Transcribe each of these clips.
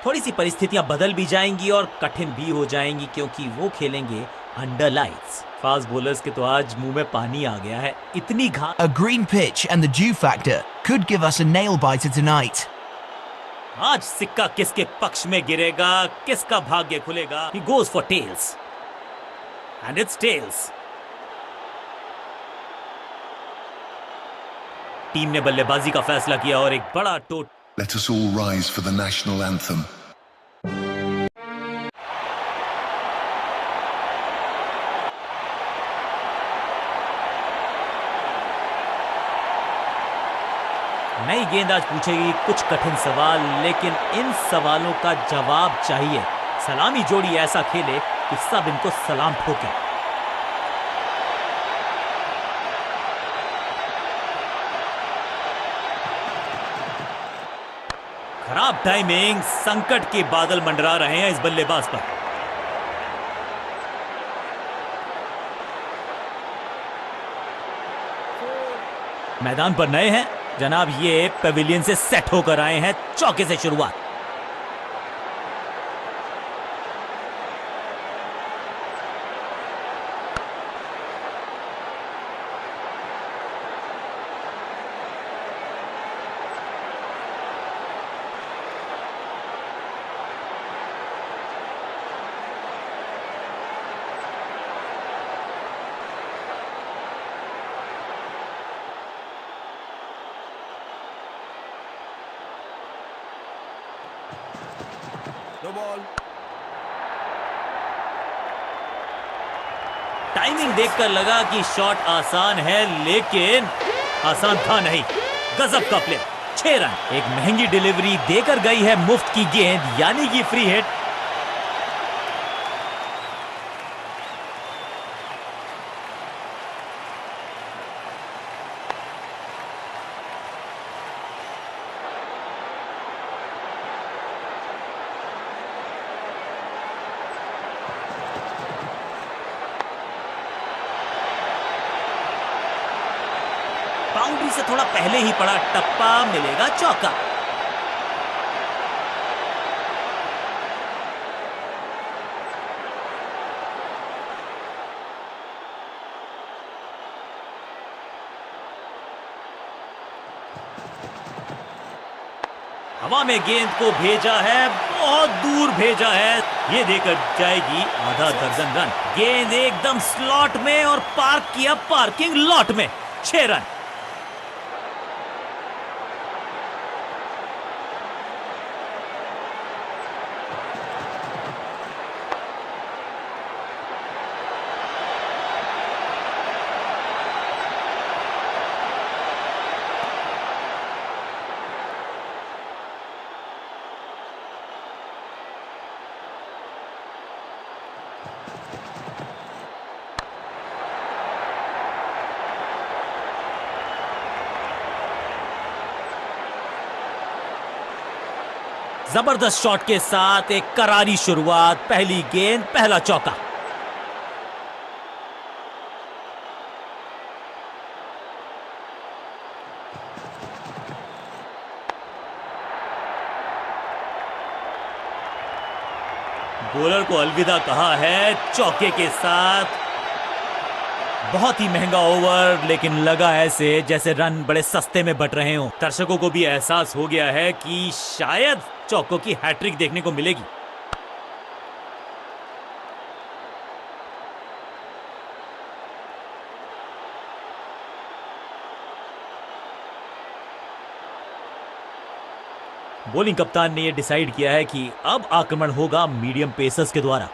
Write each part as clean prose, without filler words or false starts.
थोड़ी सी परिस्थितियां बदल भी जाएंगी और कठिन भी हो जाएंगी क्योंकि वो खेलेंगे अंडर लाइट्स। फास्ट बॉलर्स के तो आज मुंह में पानी आ गया है, इतनी घास। A green pitch and the dew factor could give us a nail biter tonight. आज सिक्का किसके पक्ष में गिरेगा, किसका भाग्य खुलेगा। He goes for tails and it's tails। Team ने बल्लेबाजी का फैसला किया और एक बड़ा टोट। Let us all rise for the national anthem. नई गेंद आज पूछेगी कुछ कठिन सवाल, लेकिन इन सवालों का जवाब चाहिए। सलामी जोड़ी ऐसा खेले कि सब इनको सलाम ठोके। खराब टाइमिंग, संकट के बादल मंडरा रहे हैं इस बल्लेबाज पर। मैदान पर नए हैं जनाब, ये पेविलियन से सेट होकर आए हैं। चौके से शुरुआत। No ball. टाइमिंग देखकर लगा कि शॉट आसान है, लेकिन आसान था नहीं। गजब का प्ले, 6 रन। एक महंगी डिलीवरी देकर गई है मुफ्त की गेंद, यानी कि फ्री हिट। बाउंड्री से थोड़ा पहले ही पड़ा टप्पा, मिलेगा चौका। हवा में गेंद को भेजा है, बहुत दूर भेजा है। ये देकर जाएगी आधा दर्जन रन। गेंद एकदम स्लॉट में और पार्क किया पार्किंग लॉट में। 6 रन। जबरदस्त शॉट के साथ एक करारी शुरुआत। पहली गेंद, पहला चौका। बॉलर को अलविदा कहा है चौके के साथ। बहुत ही महंगा ओवर, लेकिन लगा ऐसे जैसे रन बड़े सस्ते में बट रहे हों। दर्शकों को भी एहसास हो गया है कि शायद चौकों की हैट्रिक देखने को मिलेगी। बॉलिंग कप्तान ने यह डिसाइड किया है कि अब आक्रमण होगा मीडियम पेसर्स के द्वारा।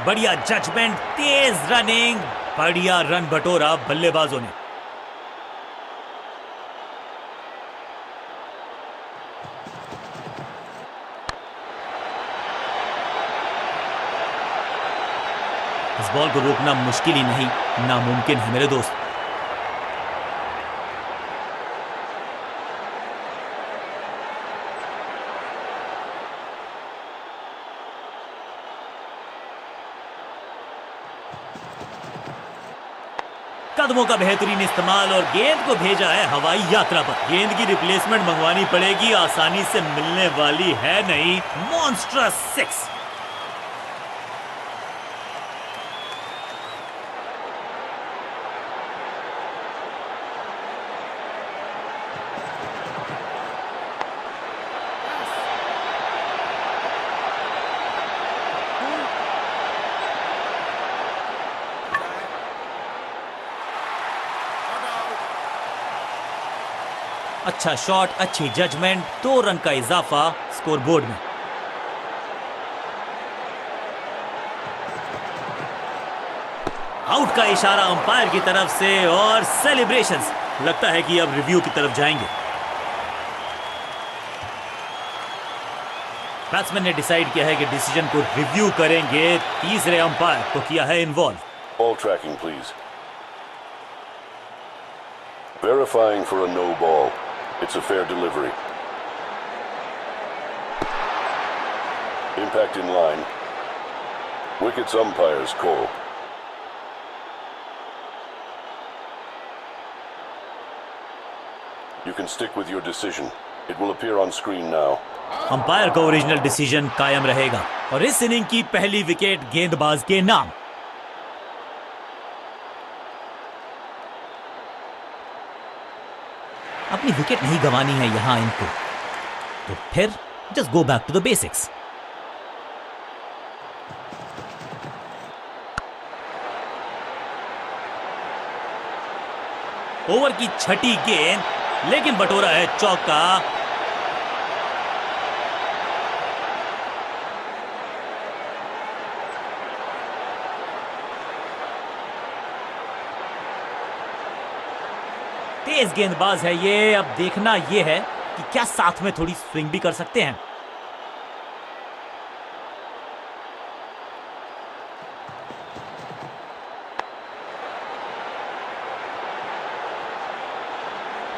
बढ़िया जजमेंट, तेज रनिंग, बढ़िया रन बटोरा बल्लेबाजों ने। इस बॉल को रोकना मुश्किल ही नहीं, नामुमकिन है मेरे दोस्त। कदमों का बेहतरीन इस्तेमाल और गेंद को भेजा है हवाई यात्रा पर। गेंद की रिप्लेसमेंट मंगवानी पड़ेगी, आसानी से मिलने वाली है नहीं। मॉन्स्ट्रस 6। अच्छा शॉट, अच्छी जजमेंट, 2 रन का इजाफा स्कोरबोर्ड में। आउट का इशारा अंपायर की तरफ से और सेलिब्रेशंस। लगता है कि अब रिव्यू की तरफ जाएंगे। बैट्समैन ने डिसाइड किया है कि डिसीजन को रिव्यू करेंगे। तीसरे अंपायर को किया है involve. Ball tracking, please. Verifying for a no ball. It's a fair delivery. Impact in line. Wickets umpire's call. You can stick with your decision. It will appear on screen now. Umpire का original decision कायम रहेगा और इस inning की पहली wicket गेंदबाज के नाम। अपनी विकेट नहीं गंवानी है यहां इनको, तो फिर just go back to the basics. Over की छठी गेंद, लेकिन बटोरा है चौका। तेज गेंदबाज है ये। अब देखना ये है कि क्या साथ में थोड़ी स्विंग भी कर सकते हैं।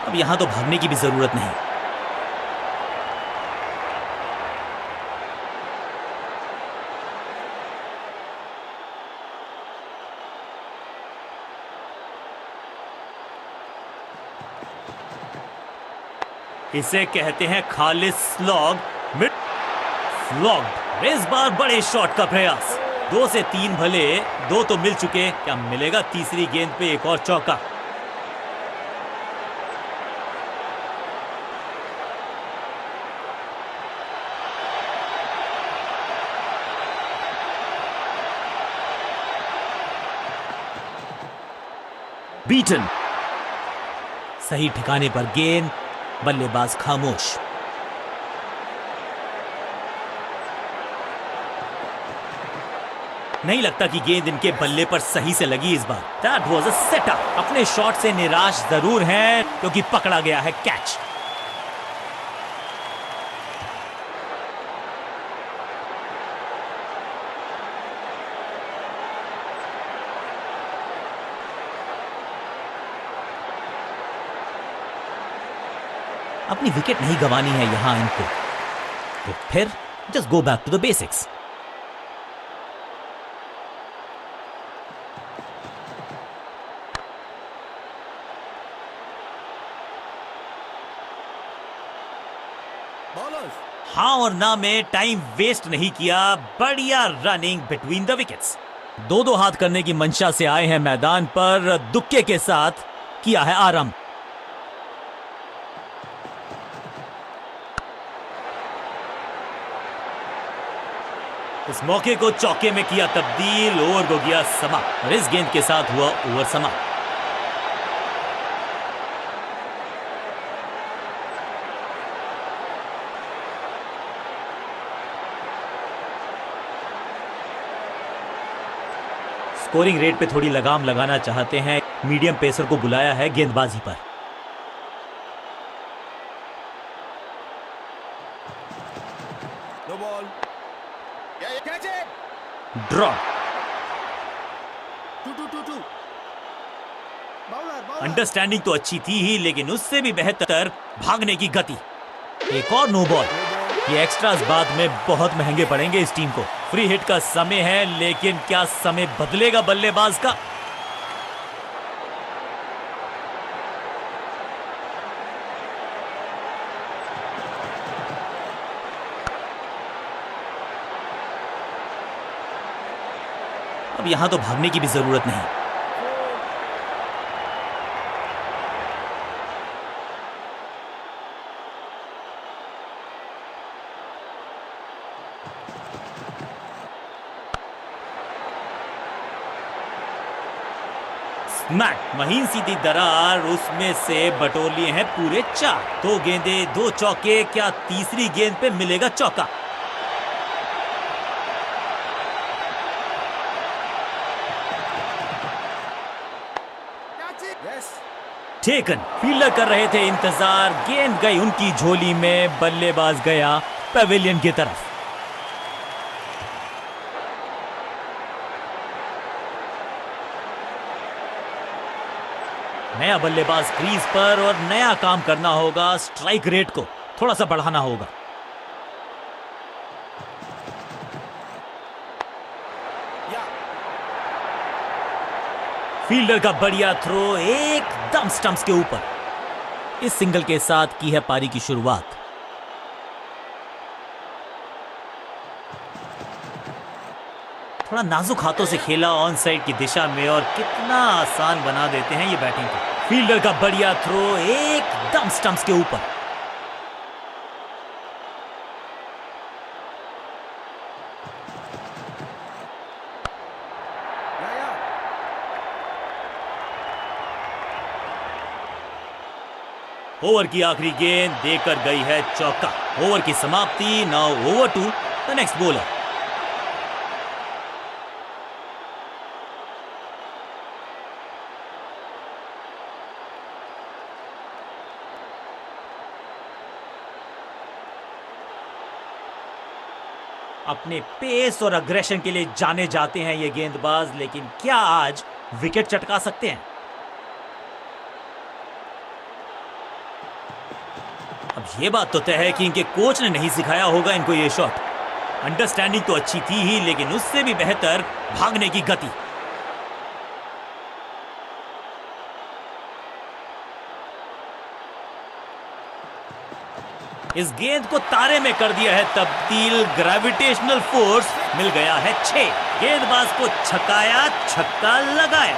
अब यहां तो भागने की भी जरूरत नहीं। इसे कहते हैं खालिस स्लॉग, मिड स्लॉग। इस बार बड़े शॉट का प्रयास। 2 से 3 भले, 2 तो मिल चुके, क्या मिलेगा तीसरी गेंद पे एक और चौका। बीटन, सही ठिकाने पर गेंद, बल्लेबाज खामोश। नहीं लगता कि गेंद इनके बल्ले पर सही से लगी इस बार। That was a setup. अपने शॉट से निराश जरूर हैं क्योंकि पकड़ा गया है कैच। अपनी विकेट नहीं गंवानी है यहां इनको, तो फिर just go back to the basics. Bowlers. हाँ और ना में टाइम वेस्ट नहीं किया। बढ़िया रनिंग बिटवीन द विकेट्स। 2-2 हाथ करने की मंशा से आए हैं मैदान पर। दुक्के के साथ किया है आरंभ। इस मौके को चौके में किया तब्दील। ओवर को गया समाप्त और इस गेंद के साथ हुआ ओवर समाप्त। स्कोरिंग रेट पे थोड़ी लगाम लगाना चाहते हैं। मीडियम पेसर को बुलाया है गेंदबाजी पर। No ball. Yeah, catch it. Draw. 2-2-2-2. Bowler. Understanding तो अच्छी थी ही, लेकिन उससे भी बेहतर भागने की गति। एक और नो बॉल। ये एक्स्ट्रास बाद में बहुत महंगे पड़ेंगे इस टीम को। फ्री हिट का समय है, लेकिन क्या समय बदलेगा बल्लेबाज का। अब यहां तो भागने की भी जरूरत नहीं। स्मैक, महीन सीधी दरार, उसमें से बटोर लिए हैं पूरे 4। 2 गेंदे 2 चौके, क्या तीसरी गेंद पे मिलेगा चौका? Catch it. Yes. Taken, fielder कर रहे थे इंतजार, गेंद गई उनकी झोली में, बल्लेबाज गया पवेलियन की तरफ। नया बल्लेबाज क्रीज पर और नया काम करना होगा, स्ट्राइक रेट को थोड़ा सा बढ़ाना होगा। Yeah. फील्डर का बढ़िया थ्रो एकदम स्टंप्स के ऊपर। इस सिंगल के साथ की है पारी की शुरुआत। थोड़ा नाजुक हाथों से खेला ऑन साइड की दिशा में और कितना आसान बना देते हैं ये बैटिंग को। फील्डर का बढ़िया थ्रो एकदम स्टंप्स के ऊपर। Yeah, yeah. ओवर की आखिरी गेंद देकर गई है चौका। ओवर की समाप्ति। Now over to the next bowler. अपने पेस और अग्रेशन के लिए जाने जाते हैं ये गेंदबाज, लेकिन क्या आज विकेट चटका सकते हैं? अब ये बात तो तय है कि इनके कोच ने नहीं सिखाया होगा इनको ये शॉट। अंडरस्टैंडिंग तो अच्छी थी ही, लेकिन उससे भी बेहतर भागने की गति। इस गेंद को तारे में कर दिया है तब्दील, ग्रेविटेशनल फोर्स मिल गया है 6। गेंदबाज को छकाया, छक्का लगाया।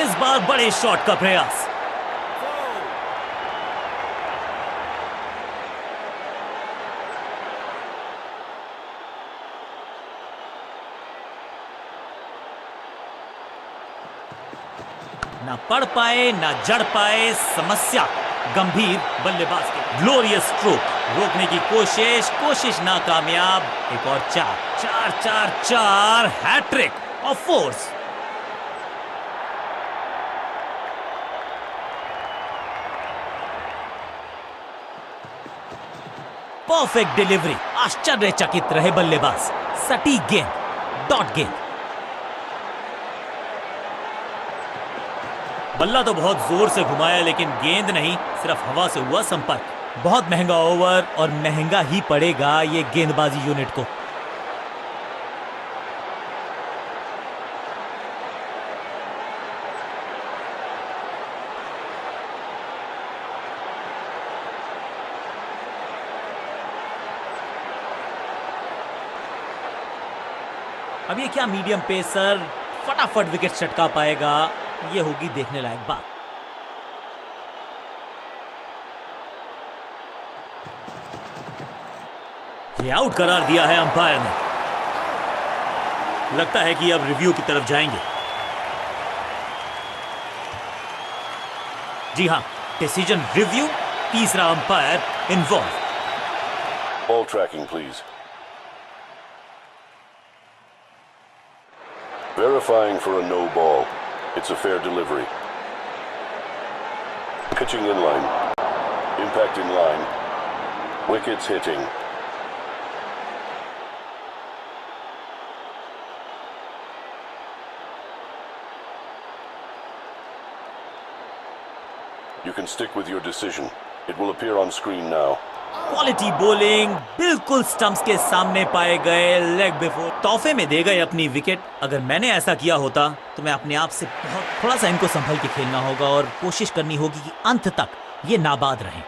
इस बार बड़े शॉट का प्रयास। ना पढ़ पाए ना जड़ पाए, समस्या गंभीर बल्लेबाज की। ग्लोरियस स्ट्रोक, रोकने की कोशिश नाकामयाब। एक और 4 hat trick of fours. Perfect delivery, आश्चर्यचकित रहे बल्लेबाज। सटीक गेंद, डॉट गेंद। बल्ला तो बहुत जोर से घुमाया, लेकिन गेंद नहीं, सिर्फ हवा से हुआ संपर्क। बहुत महंगा ओवर और महंगा ही पड़ेगा ये गेंदबाजी यूनिट को। अब ये क्या मीडियम पेसर फटाफट विकेट चटका पाएगा, ये होगी देखने लायक बात। ये आउट करार दिया है अंपायर ने। लगता है कि अब रिव्यू की तरफ जाएंगे। जी हां, डिसीजन रिव्यू, तीसरा umpire involve. Ball tracking, please. Verifying for a no ball. It's a fair delivery. Pitching in line. Impact in line. Wickets hitting. You can stick with your decision. It will appear on screen now. Quality bowling, बिल्कुल stumps के सामने पाए गए, leg before, तोहफे में दे गए अपनी wicket. अगर मैंने ऐसा किया होता तो मैं अपने आप से थोड़ा सा इनको संभल के खेलना होगा और कोशिश करनी होगी कि अंत तक ये नाबाद रहें।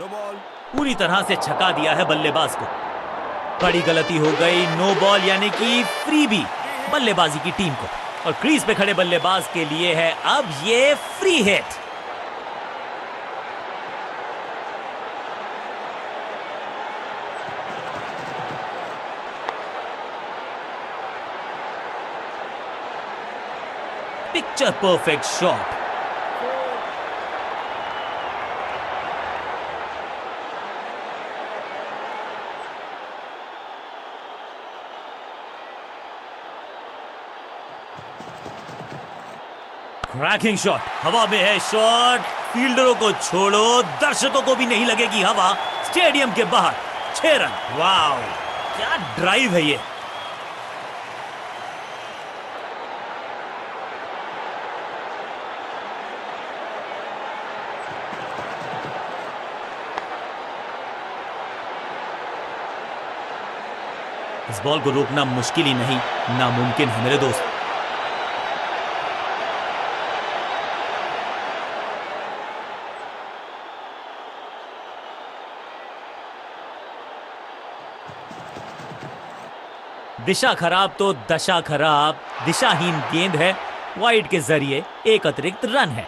No ball. पूरी तरह से छका दिया है बल्लेबाज को। बड़ी गलती हो गई, नो बॉल यानी कि फ्री भी बल्लेबाजी की टीम को, और क्रीज पे खड़े बल्लेबाज के लिए है अब ये free hit. Picture perfect shot. Cracking shot, हवा में है शॉट, फील्डरों को छोड़ो, दर्शकों को भी नहीं लगेगी हवा। स्टेडियम के बाहर 6 रन। वाह, क्या ड्राइव है ये। इस बॉल को रोकना मुश्किल ही नहीं, नामुमकिन है मेरे दोस्त। दिशा खराब तो दशा खराब, दिशाहीन गेंद है, वाइड के जरिए एक अतिरिक्त रन है।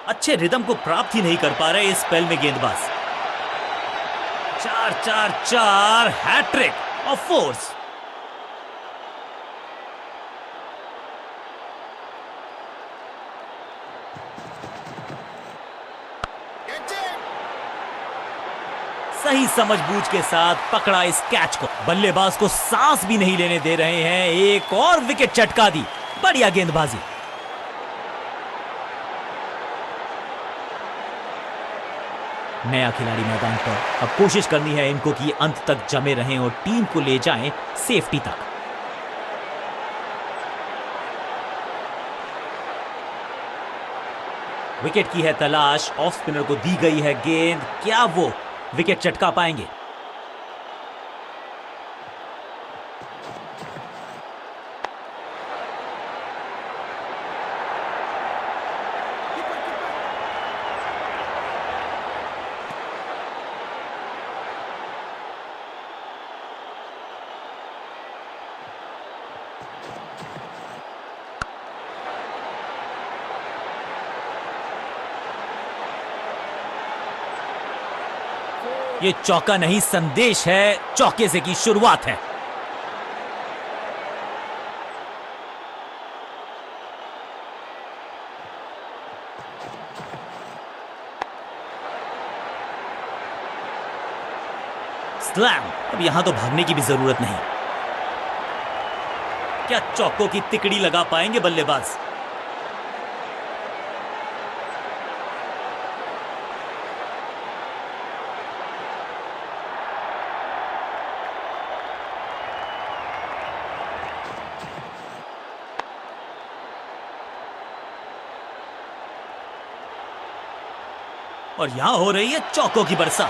अच्छे रिदम को प्राप्त ही नहीं कर पा रहे इस स्पेल में गेंदबाज। 4-4-4 हैट्रिक ऑफ फोर्स। सही समझबूझ के साथ पकड़ा इस कैच को, बल्लेबाज को सांस भी नहीं लेने दे रहे हैं। एक और विकेट चटका दी, बढ़िया गेंदबाजी। नया खिलाड़ी मैदान पर, अब कोशिश करनी है इनको कि अंत तक जमे रहें और टीम को ले जाएं सेफ्टी तक। विकेट की है तलाश, ऑफ स्पिनर को दी गई है गेंद, क्या वो विकेट चटका पाएंगे? ये चौका नहीं, संदेश है, चौके से की शुरुआत है। स्लैम। अब यहां तो भागने की भी जरूरत नहीं। क्या चौकों की तिकड़ी लगा पाएंगे बल्लेबाज? और यहां हो रही है चौकों की बरसा।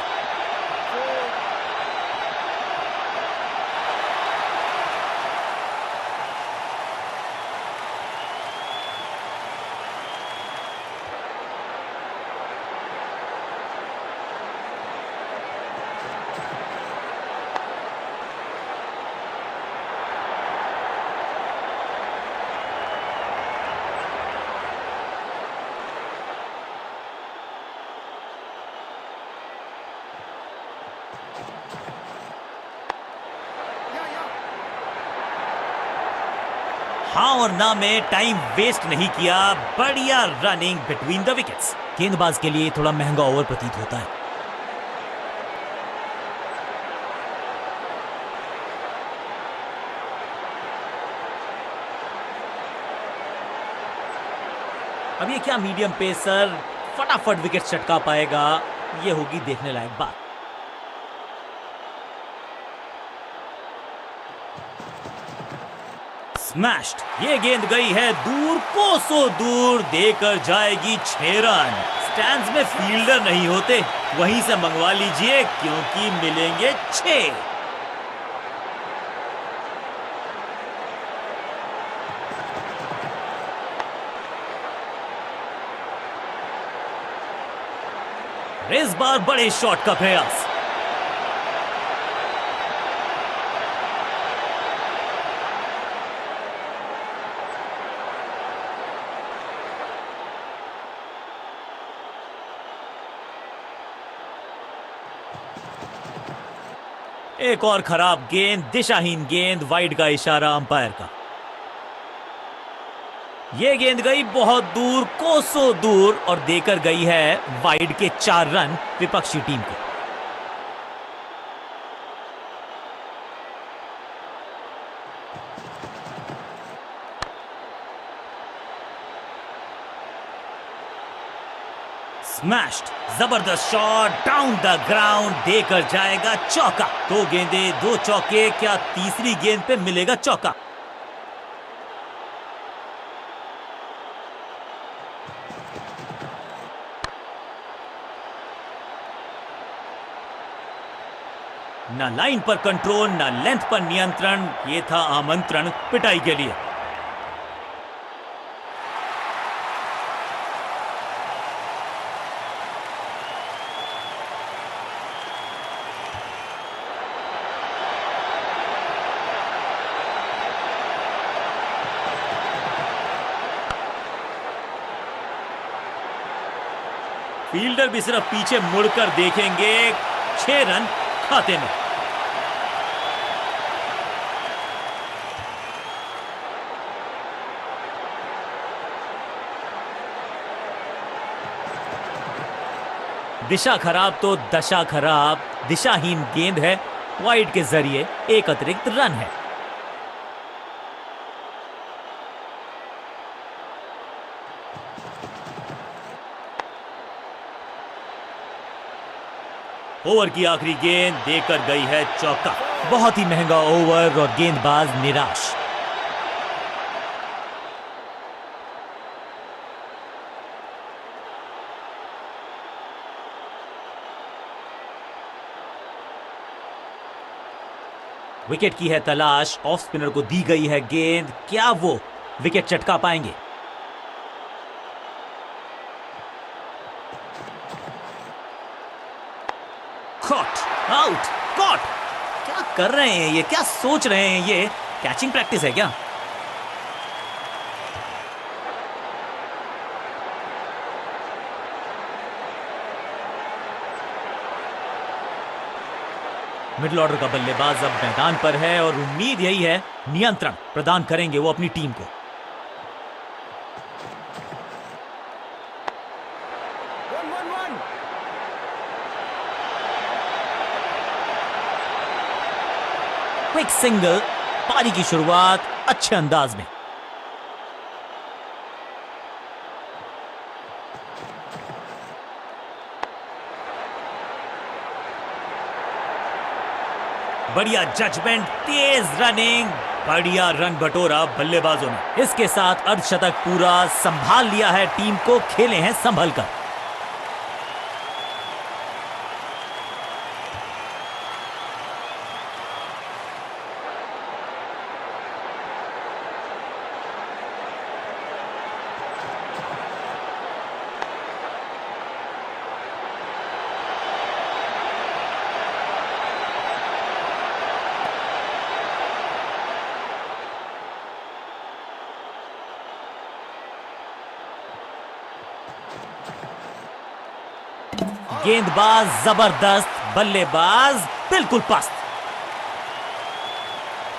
हाँ और ना में टाइम वेस्ट नहीं किया, बढ़िया रनिंग बिटवीन द विकेट्स। गेंदबाज के लिए थोड़ा महंगा ओवर प्रतीत होता है। अब ये क्या मीडियम पेसर फटाफट विकेट चटका पाएगा, ये होगी देखने लायक बात। स्मैश्ड। ये गेंद गई है दूर, कोसों दूर, देकर जाएगी 6 रन। स्टैंड्स में फील्डर नहीं होते, वहीं से मंगवा लीजिए क्योंकि मिलेंगे 6। इस बार बड़े शॉट का प्रयास। एक और खराब गेंद, दिशाहीन गेंद, वाइड का इशारा अंपायर का। यह गेंद गई बहुत दूर, कोसों दूर, और देकर गई है वाइड के 4 रन विपक्षी टीम को। स्मैश्ड, जबरदस्त शॉट, डाउन द ग्राउंड, देकर जाएगा चौका। 2 गेंदें 2 चौके, क्या तीसरी गेंद पे मिलेगा चौका? ना लाइन पर कंट्रोल, ना लेंथ पर नियंत्रण, ये था आमंत्रण पिटाई के लिए। फील्डर भी सिर्फ पीछे मुड़कर देखेंगे, 6 रन खाते में। दिशा खराब तो दशा खराब, दिशाहीन गेंद है, वाइड के जरिए एक अतिरिक्त रन है। ओवर की आखिरी गेंद, देकर गई है चौका। बहुत ही महंगा ओवर और गेंदबाज निराश। विकेट की है तलाश, ऑफ स्पिनर को दी गई है गेंद, क्या वो विकेट चटका पाएंगे? Caught, out, caught. क्या कर रहे हैं ये, क्या सोच रहे हैं ये? कैचिंग प्रैक्टिस है क्या? मिडिल ऑर्डर का बल्लेबाज अब मैदान पर है और उम्मीद यही है नियंत्रण प्रदान करेंगे वो अपनी टीम को। क्विक सिंगल, पारी की शुरुआत अच्छे अंदाज में। बढ़िया जजमेंट, तेज रनिंग, बढ़िया रन बटोरा बल्लेबाजों ने। इसके साथ अर्धशतक पूरा, संभाल लिया है टीम को, खेले हैं संभल कर। गेंदबाज जबरदस्त, बल्लेबाज बिल्कुल पस्त।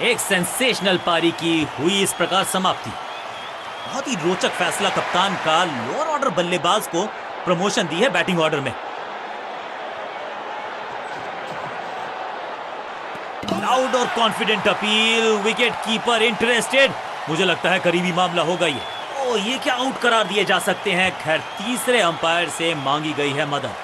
एक सेंसेशनल पारी की हुई इस प्रकार समाप्ति। बहुत ही रोचक फैसला कप्तान का, लोअर ऑर्डर बल्लेबाज को प्रमोशन दी है बैटिंग ऑर्डर में। लाउड और confident appeal, wicket keeper interested. मुझे लगता है करीबी मामला होगा ये क्या आउट करार दिए जा सकते हैं। खैर, तीसरे अंपायर से मांगी गई है मदद।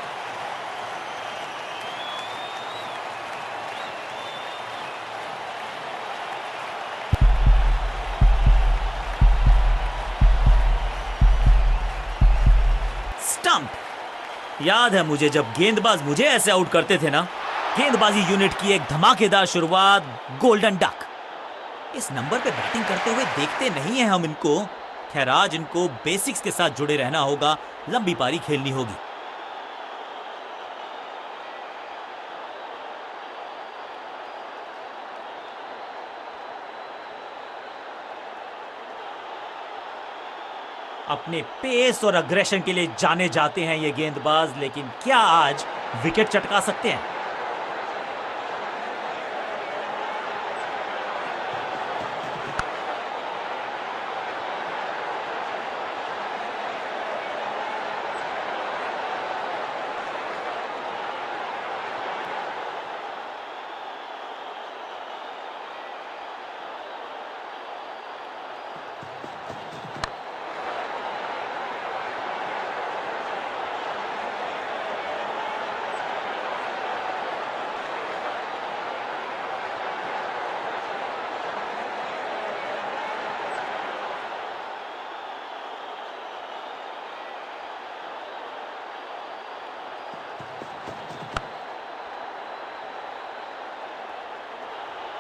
स्टंप। याद है मुझे जब गेंदबाज मुझे ऐसे आउट करते थे ना, गेंदबाजी यूनिट की एक धमाकेदार शुरुआत, गोल्डन डक। इस नंबर पे बैटिंग करते हुए देखते नहीं है हम इनको। खैर आज इनको बेसिक्स के साथ जुड़े रहना होगा, लंबी पारी खेलनी होगी। अपने पेस और अग्रेशन के लिए जाने जाते हैं ये गेंदबाज, लेकिन क्या आज विकेट चटका सकते हैं?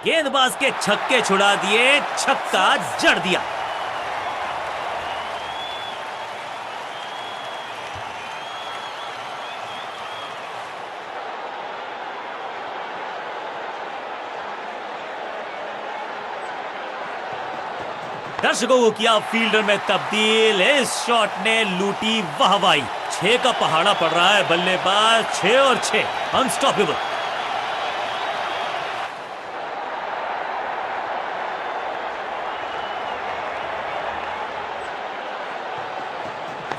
गेंदबाज के छक्के छुड़ा दिए, छक्का जड़ दिया। दर्शकों को किया फील्डर में तब्दील, इस शॉट ने लूटी वाहवाही। 6 का पहाड़ा पड़ रहा है बल्लेबाज, 6 और 6 अनस्टॉपेबल।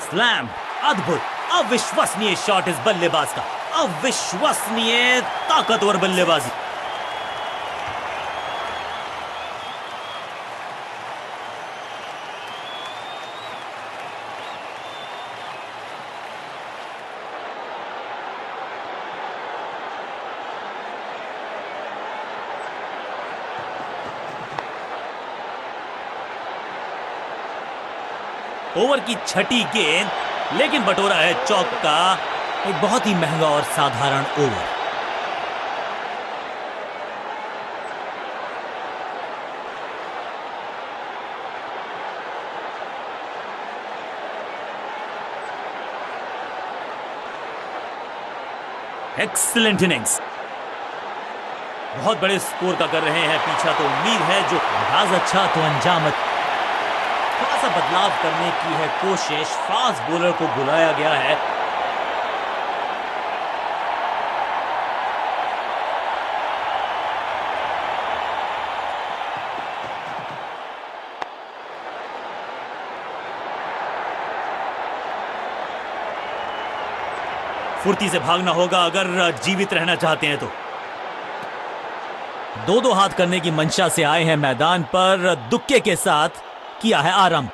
स्लैम, अद्भुत, अविश्वसनीय शॉट इस बल्लेबाज का, अविश्वसनीय ताकतवर बल्लेबाजी। ओवर की छठी गेंद, लेकिन बटोरा है चौक का। एक बहुत ही महंगा और साधारण ओवर। एक्सीलेंट इनिंग्स, बहुत बड़े स्कोर का कर रहे हैं पीछा, तो उम्मीद है जो अंदाज अच्छा तो अंजाम। थोड़ा सा बदलाव करने की है कोशिश, फास्ट बॉलर को बुलाया गया है। फुर्ती से भागना होगा अगर जीवित रहना चाहते हैं तो। दो हाथ करने की मंशा से आए हैं मैदान पर, दुक्के के साथ किया है आरंभ।